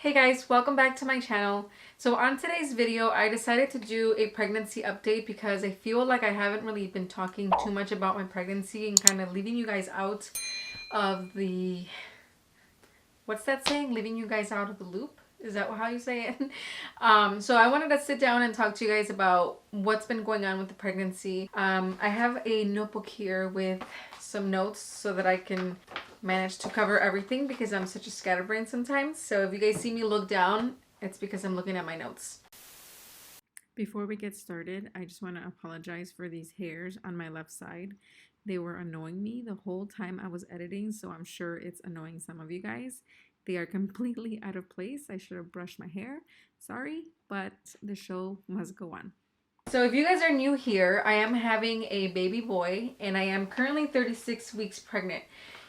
Hey guys, welcome back to my channel. So on today's video, I decided to do a pregnancy update because I feel like I haven't really been talking too much about my pregnancy and kind of leaving you guys out of the, what's that saying? Leaving you guys out of the loop? Is that how you say it? So I wanted to sit down and talk to you guys about what's been going on with the pregnancy. I have a notebook here with some notes so that I can manage to cover everything because I'm such a scatterbrain sometimes. So if you guys see me look down, it's because I'm looking at my notes. Before we get started, I just want to apologize for these hairs on my left side. They were annoying me the whole time I was editing, so I'm sure it's annoying some of you guys. They are completely out of place. I should have brushed my hair. Sorry, but the show must go on. So if you guys are new here, I am having a baby boy and I am currently 36 weeks pregnant.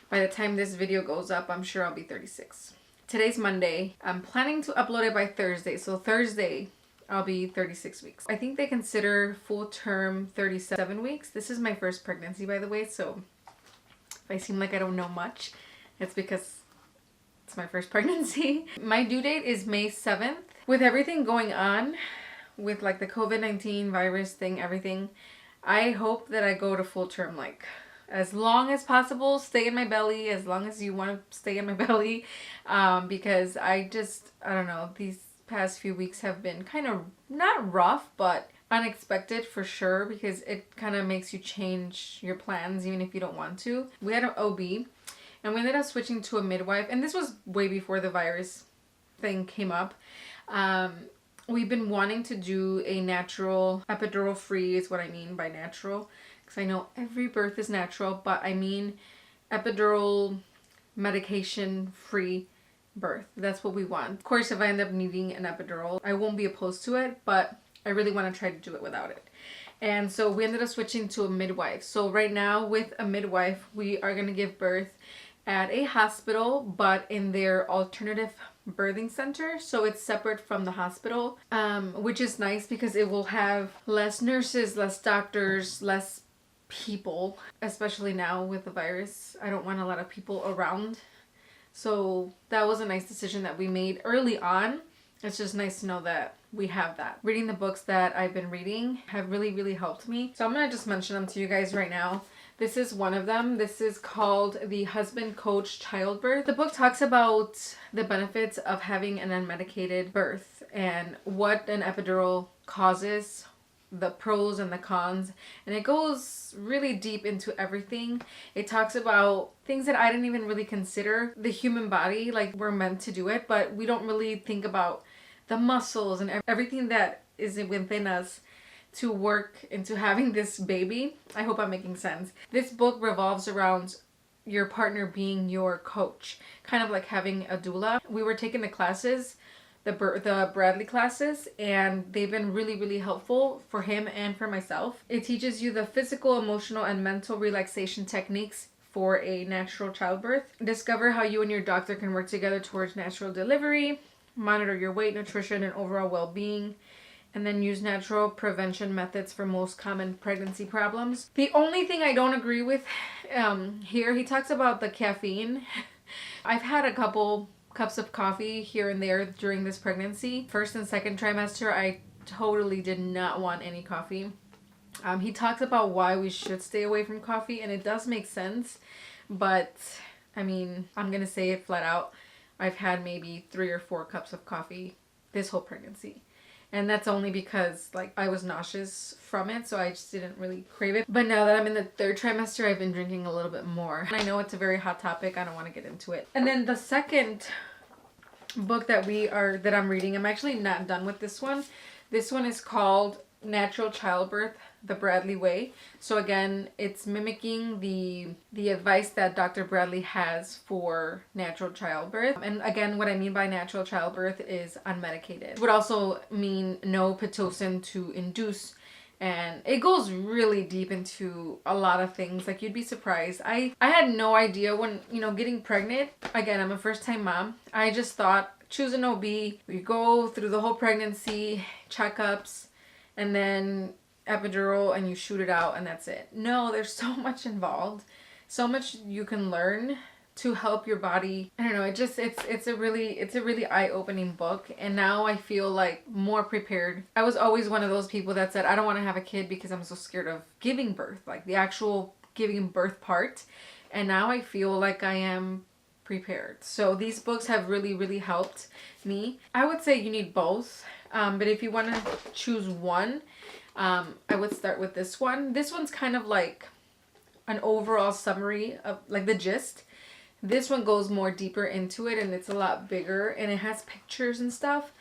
By the time this video goes up, I'm sure I'll be 36. Today's Monday. I'm planning to upload it by Thursday. So Thursday, I'll be 36 weeks. I think they consider full term 37 weeks. This is my first pregnancy, by the way. So if I seem like I don't know much, it's because it's my first pregnancy. My due date is May 7th. With everything going on, with like the COVID-19 virus thing, everything, I hope that I go to full term, like as long as possible, stay in my belly, as long as you want to stay in my belly, because I don't know, these past few weeks have been kind of not rough, but unexpected for sure, because it kind of makes you change your plans even if you don't want to. We had an OB and we ended up switching to a midwife, and this was way before the virus thing came up. We've been wanting to do a natural epidural free is what I mean by natural, because I know every birth is natural, but I mean epidural medication free birth. That's what we want. Of course, if I end up needing an epidural, I won't be opposed to it, but I really want to try to do it without it. And so we ended up switching to a midwife. So right now with a midwife, we are going to give birth at a hospital, but in their alternative birthing center, so it's separate from the hospital, which is nice because it will have less nurses, less doctors, less people, especially now with the virus. I don't want a lot of people around, so that was a nice decision that we made early on. It's just nice to know that we have that. Reading the books that I've been reading have really helped me, so I'm gonna just mention them to you guys right now. This is one of them. This is called The Husband Coach Childbirth. The book talks about the benefits of having an unmedicated birth and what an epidural causes, the pros and the cons, and it goes really deep into everything. It talks about things that I didn't even really consider. The human body, like we're meant to do it, but we don't really think about the muscles and everything that is within us to work into having this baby. I hope I'm making sense. This book revolves around your partner being your coach, kind of like having a doula. We were taking the classes, the Bradley classes, and they've been really helpful for him and for myself. It teaches you the physical, emotional, and mental relaxation techniques for a natural childbirth. Discover how you and your doctor can work together towards natural delivery, monitor your weight, nutrition, and overall well-being, and then use natural prevention methods for most common pregnancy problems. The only thing I don't agree with here, he talks about the caffeine. I've had a couple cups of coffee here and there during this pregnancy. First and second trimester, I totally did not want any coffee. He talks about why we should stay away from coffee, and it does make sense, but I mean, I'm gonna say it flat out. I've had maybe 3 or 4 cups of coffee this whole pregnancy. And that's only because like I was nauseous from it, so I just didn't really crave it. But now that I'm in the 3rd trimester, I've been drinking a little bit more. And I know it's a very hot topic. I don't want to get into it. And then the second book that I'm reading, I'm actually not done with this one. This one is called Natural Childbirth, The Bradley Way. So again, it's mimicking the advice that Dr. Bradley has for natural childbirth. And again, what I mean by natural childbirth is unmedicated. It would also mean no Pitocin to induce. And it goes really deep into a lot of things. Like, you'd be surprised. I had no idea when, getting pregnant. Again, I'm a first-time mom. I just thought, choose an OB. We go through the whole pregnancy, checkups, and then epidural, and you shoot it out, and that's it. No, there's so much involved, so much you can learn to help your body. I don't know, it's a really eye-opening book, and now I feel like more prepared. I was always one of those people that said I don't want to have a kid because I'm so scared of giving birth, like the actual giving birth part, and now I feel like I am prepared. So these books have really helped me. I would say you need both, but if you want to choose one, I would start with this one. This one's kind of like an overall summary of like the gist. This one goes more deeper into it, and it's a lot bigger, and it has pictures and stuff.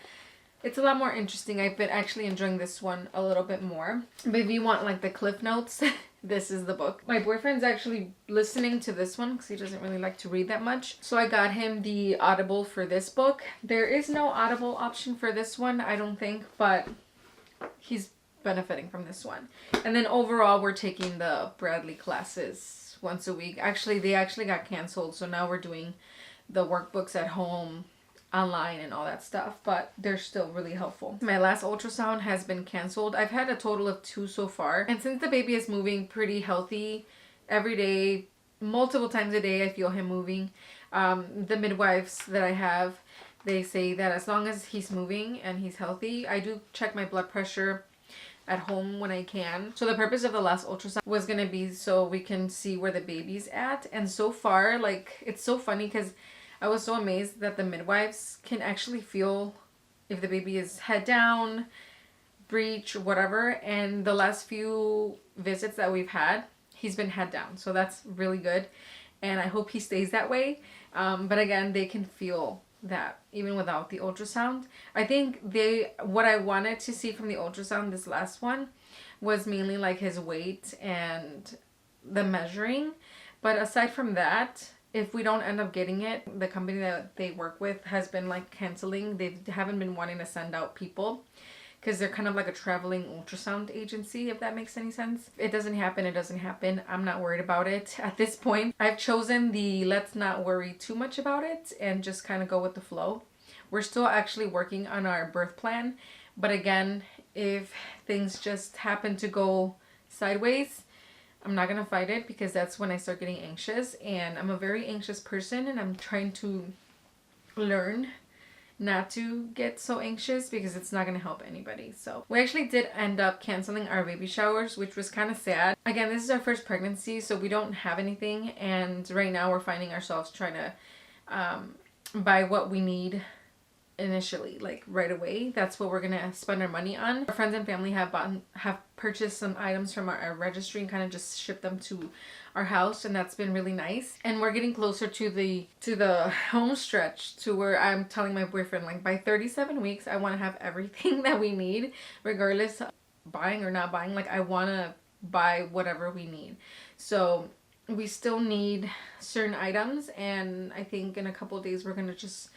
It's a lot more interesting. I've been actually enjoying this one a little bit more. But if you want like the cliff notes, this is the book. My boyfriend's actually listening to this one because he doesn't really like to read that much. So I got him the Audible for this book. There is no Audible option for this one, I don't think, but he's benefiting from this one. And then overall, we're taking the Bradley classes once a week. Actually, they actually got canceled, so now we're doing the workbooks at home, online, and all that stuff, but they're still really helpful. My last ultrasound has been canceled. I've had a total of 2 so far, and since the baby is moving pretty healthy every day, multiple times a day, I feel him moving. The midwives that I have, they say that as long as he's moving and he's healthy, I do check my blood pressure at home when I can. So the purpose of the last ultrasound was gonna be so we can see where the baby's at, and so far, like, it's so funny because I was so amazed that the midwives can actually feel if the baby is head down, breech, whatever, and the last few visits that we've had, he's been head down, so that's really good, and I hope he stays that way. But again, they can feel that even without the ultrasound. I think what I wanted to see from the ultrasound, this last one, was mainly like his weight and the measuring, but aside from that, if we don't end up getting it, the company that they work with has been like canceling. They haven't been wanting to send out people because they're kind of like a traveling ultrasound agency, if that makes any sense. If it doesn't happen, it doesn't happen. I'm not worried about it at this point. I've chosen the let's not worry too much about it and just kind of go with the flow. We're still actually working on our birth plan, but again, if things just happen to go sideways, I'm not gonna fight it, because that's when I start getting anxious, and I'm a very anxious person, and I'm trying to learn not to get so anxious because it's not gonna help anybody. So we actually did end up canceling our baby showers, which was kind of sad. Again, this is our first pregnancy, so we don't have anything, and right now we're finding ourselves trying to buy what we need initially, like right away. That's what we're gonna spend our money on. Our friends and family have purchased some items from our registry and kind of just shipped them to our house, and that's been really nice. And we're getting closer to the home stretch, to where I'm telling my boyfriend, like, by 37 weeks I want to have everything that we need, regardless of buying or not buying. Like, I want to buy whatever we need. So we still need certain items, and I think in a couple of days we're gonna just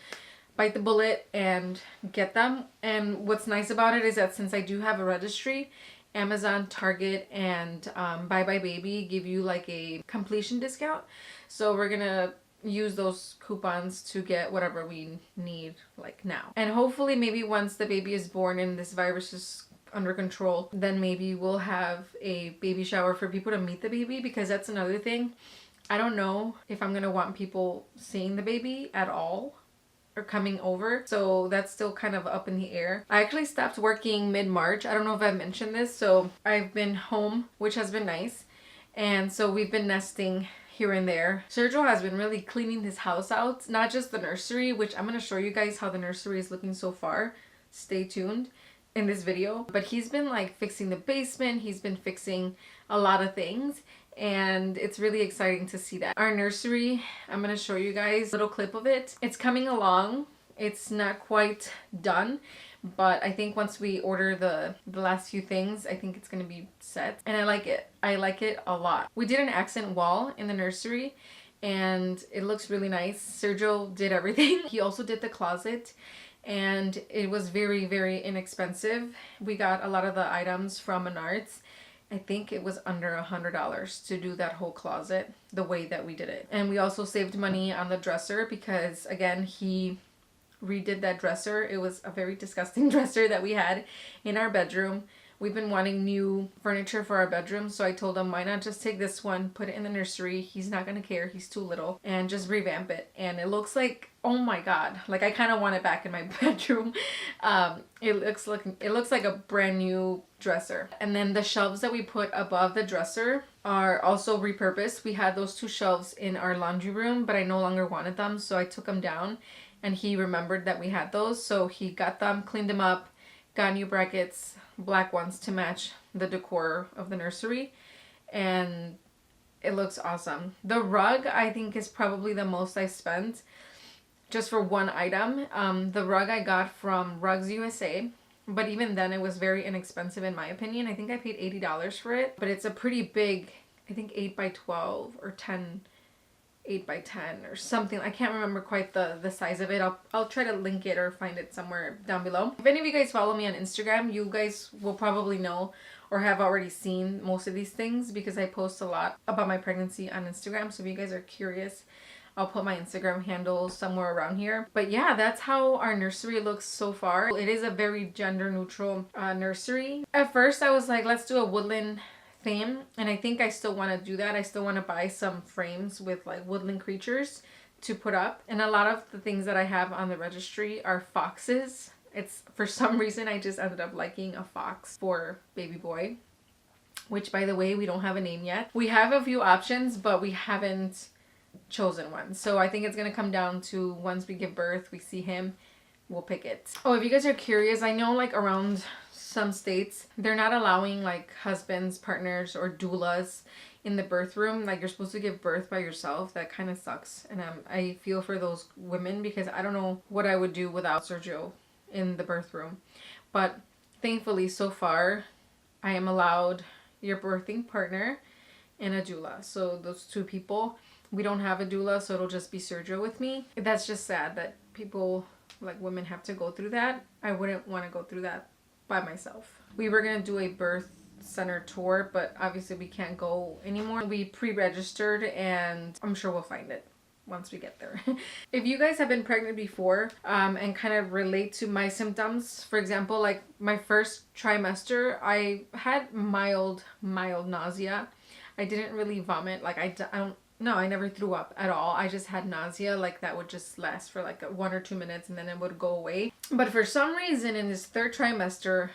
bite the bullet and get them. And what's nice about it is that since I do have a registry, Amazon, Target, and Bye Bye Baby give you like a completion discount. So we're gonna use those coupons to get whatever we need, like, now. And hopefully maybe once the baby is born and this virus is under control, then maybe we'll have a baby shower for people to meet the baby, because that's another thing. I don't know if I'm gonna want people seeing the baby at all or coming over, so that's still kind of up in the air. I actually stopped working mid-March. I don't know if I mentioned this, so I've been home, which has been nice, and so we've been nesting here and there. Sergio has been really cleaning his house out, not just the nursery, which I'm going to show you guys how the nursery is looking so far. Stay tuned in this video. But he's been like fixing the basement, he's been fixing a lot of things, and it's really exciting to see that. Our nursery, I'm going to show you guys a little clip of it. It's coming along. It's not quite done, but I think once we order the last few things, I think it's going to be set, and I like it. I like it a lot. We did an accent wall in the nursery, and it looks really nice. Sergio did everything. He also did the closet, and it was very, very inexpensive. We got a lot of the items from Menards. I think it was under $100 to do that whole closet the way that we did it. And we also saved money on the dresser because, again, he redid that dresser. It was a very disgusting dresser that we had in our bedroom. we've been wanting new furniture for our bedroom, so I told him, why not just take this one, put it in the nursery, he's not gonna care, he's too little, and just revamp it. And it looks like, oh my god, like I kind of want it back in my bedroom. It looks like a brand new dresser. And then the shelves that we put above the dresser are also repurposed. We had those 2 shelves in our laundry room, but I no longer wanted them, so I took them down, and he remembered that we had those, so he got them, cleaned them up, got new brackets, black ones to match the decor of the nursery, and it looks awesome. The rug, I think, is probably the most I spent just for one item. The rug I got from Rugs USA, but even then it was very inexpensive in my opinion. I think I paid $80 for it, but it's a pretty big, I think 8 by 12 or 8 by 10 or something. I can't remember quite the size of it. I'll try to link it or find it somewhere down below. If any of you guys follow me on Instagram, you guys will probably know or have already seen most of these things because I post a lot about my pregnancy on Instagram. So if you guys are curious, I'll put my Instagram handle somewhere around here. But yeah, that's how our nursery looks so far. It is a very gender neutral nursery. At first I was like, let's do a woodland theme, and I think I still want to do that. I still want to buy some frames with like woodland creatures to put up, and a lot of the things that I have on the registry are foxes. It's for some reason I just ended up liking a fox for baby boy, which by the way, we don't have a name yet. We have a few options, but we haven't chosen one, so I think it's gonna come down to once we give birth, we see him, we'll pick it. Oh, if you guys are curious, I know like around some states they're not allowing like husbands, partners, or doulas in the birth room. Like you're supposed to give birth by yourself. That kind of sucks, and I feel for those women because I don't know what I would do without Sergio in the birth room. But thankfully so far I am allowed your birthing partner and a doula, so those 2 people. We don't have a doula, so it'll just be Sergio with me. That's just sad that people, like women, have to go through that. I wouldn't want to go through that by myself. We were gonna do a birth center tour, but obviously we can't go anymore. We pre-registered, and I'm sure we'll find it once we get there. If you guys have been pregnant before and kind of relate to my symptoms, for example, like my first trimester, I had mild nausea. I didn't really vomit. Like I never threw up at all. I just had nausea, like that would just last for like 1 or 2 minutes and then it would go away. But for some reason in this 3rd trimester,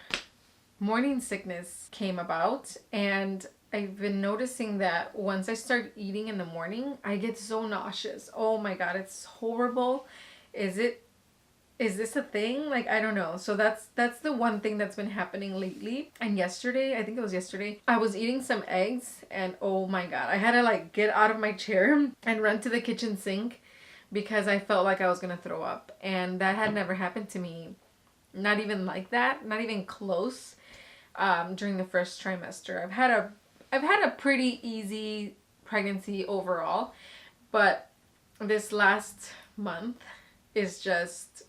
morning sickness came about, and I've been noticing that once I start eating in the morning, I get so nauseous. Oh my god, it's horrible. Is this a thing? Like, I don't know. So that's the one thing that's been happening lately. And yesterday, I think it was yesterday, I was eating some eggs, and oh my god, I had to like get out of my chair and run to the kitchen sink because I felt like I was gonna throw up. And that had never happened to me. Not even like that, not even close, during the 1st trimester. I've had a pretty easy pregnancy overall, but this last month is just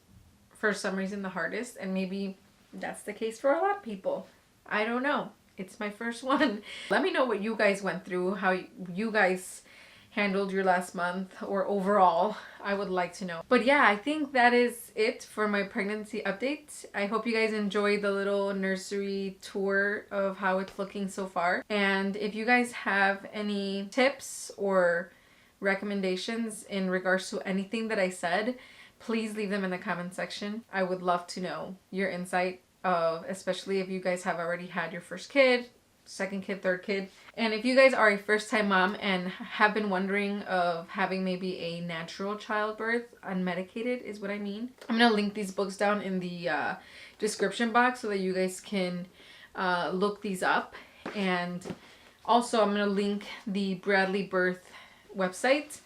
for some reason the hardest, and maybe that's the case for a lot of people. I don't know. It's my first one. Let me know what you guys went through, how you guys handled your last month, or overall. I would like to know. But yeah, I think that is it for my pregnancy update. I hope you guys enjoyed the little nursery tour of how it's looking so far. And if you guys have any tips or recommendations in regards to anything that I said, please leave them in the comment section. I would love to know your insight of, especially if you guys have already had your first kid, 2nd kid, 3rd kid. And if you guys are a first-time mom and have been wondering of having maybe a natural childbirth, unmedicated is what I mean, I'm gonna link these books down in the description box so that you guys can look these up. And also I'm gonna link the Bradley Birth website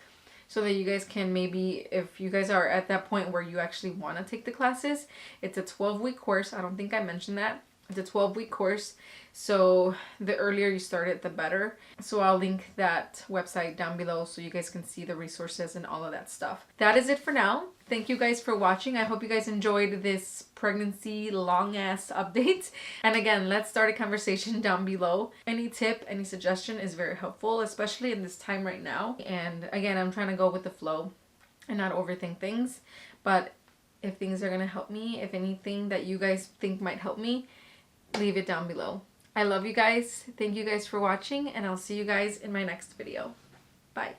so that you guys can, maybe if you guys are at that point where you actually want to take the classes. It's a 12-week course. I don't think I mentioned that. It's a 12-week course, so the earlier you start it, the better. So I'll link that website down below so you guys can see the resources and all of that stuff. That is it for now. Thank you guys for watching. I hope you guys enjoyed this pregnancy long-ass update. And again, let's start a conversation down below. Any tip, any suggestion is very helpful, especially in this time right now. And again, I'm trying to go with the flow and not overthink things. But if things are going to help me, if anything that you guys think might help me, leave it down below. I love you guys. Thank you guys for watching, and I'll see you guys in my next video. Bye.